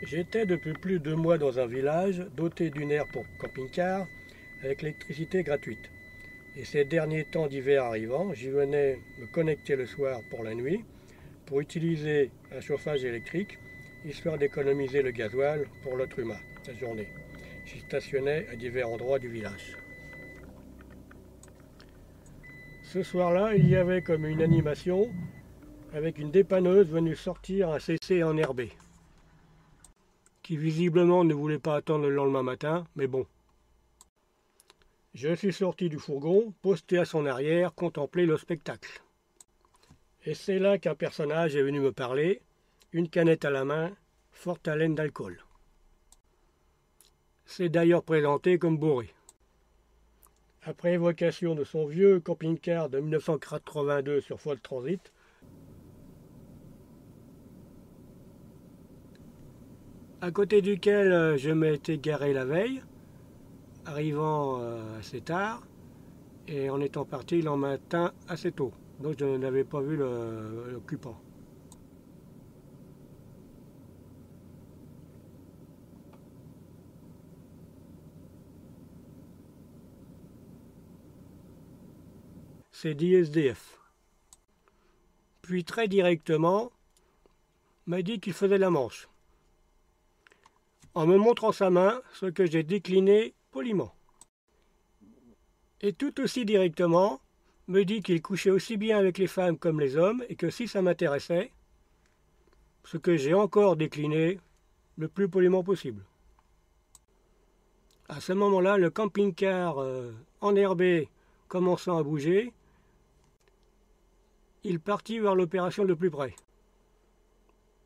J'étais depuis plus de 2 mois dans un village doté d'une aire pour camping-car avec l'électricité gratuite. Et ces derniers temps d'hiver arrivant, j'y venais me connecter le soir pour la nuit pour utiliser un chauffage électrique, histoire d'économiser le gasoil pour l'autre humain la journée. J'y stationnais à divers endroits du village. Ce soir-là, il y avait comme une animation avec une dépanneuse venue sortir un CC enherbé, qui visiblement ne voulait pas attendre le lendemain matin, mais bon. Je suis sorti du fourgon, posté à son arrière, contempler le spectacle. Et c'est là qu'un personnage est venu me parler, une canette à la main, forte haleine d'alcool. C'est d'ailleurs présenté comme bourré. Après évocation de son vieux camping-car de 1982 sur Ford Transit, à côté duquel je m'étais garé la veille, arrivant assez tard, et en étant parti le matin assez tôt. Donc je n'avais pas vu l'occupant. C'est dit SDF. Puis très directement, m'a dit qu'il faisait la manche, en me montrant sa main, ce que j'ai décliné poliment. Et tout aussi directement, me dit qu'il couchait aussi bien avec les femmes comme les hommes et que si ça m'intéressait, ce que j'ai encore décliné le plus poliment possible. À ce moment-là, le camping-car enherbé commençant à bouger, il partit vers l'opération de plus près.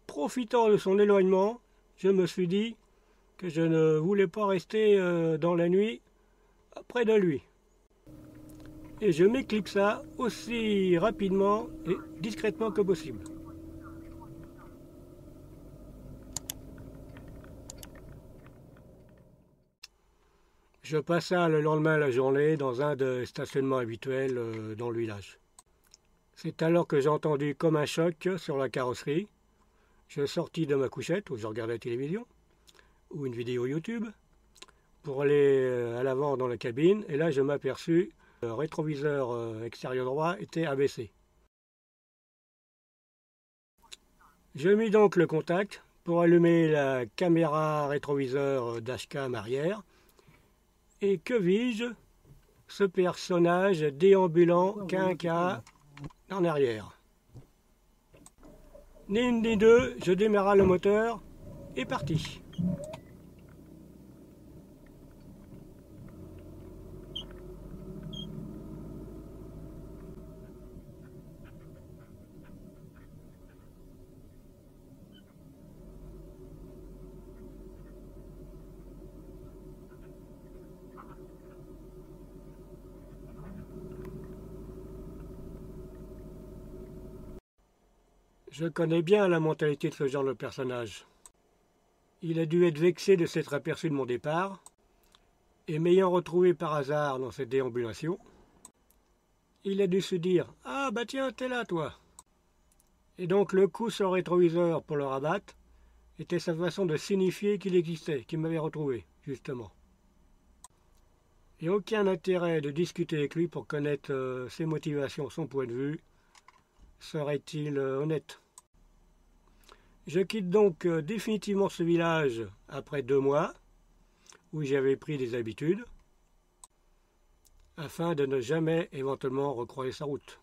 Profitant de son éloignement, je me suis dit que je ne voulais pas rester dans la nuit près de lui. Et je m'éclipsa aussi rapidement et discrètement que possible. Je passa le lendemain la journée dans un des stationnements habituels dans le village. C'est alors que j'ai entendu comme un choc sur la carrosserie. Je sortis de ma couchette où je regardais la télévision ou une vidéo YouTube pour aller à l'avant dans la cabine, et là je m'aperçus que le rétroviseur extérieur droit était abaissé. Je mis donc le contact pour allumer la caméra rétroviseur dashcam arrière, et que vis-je? Ce personnage déambulant quinca en arrière. Ni une ni deux, je démarra le moteur et parti. Je connais bien la mentalité de ce genre de personnage. Il a dû être vexé de s'être aperçu de mon départ, et m'ayant retrouvé par hasard dans cette déambulation, il a dû se dire « Ah bah tiens, t'es là toi !» Et donc le coup sur le rétroviseur pour le rabattre était sa façon de signifier qu'il existait, qu'il m'avait retrouvé, justement. Et aucun intérêt de discuter avec lui pour connaître ses motivations, son point de vue, serait-il honnête. Je quitte donc définitivement ce village après 2 mois, où j'avais pris des habitudes, afin de ne jamais éventuellement recroiser sa route.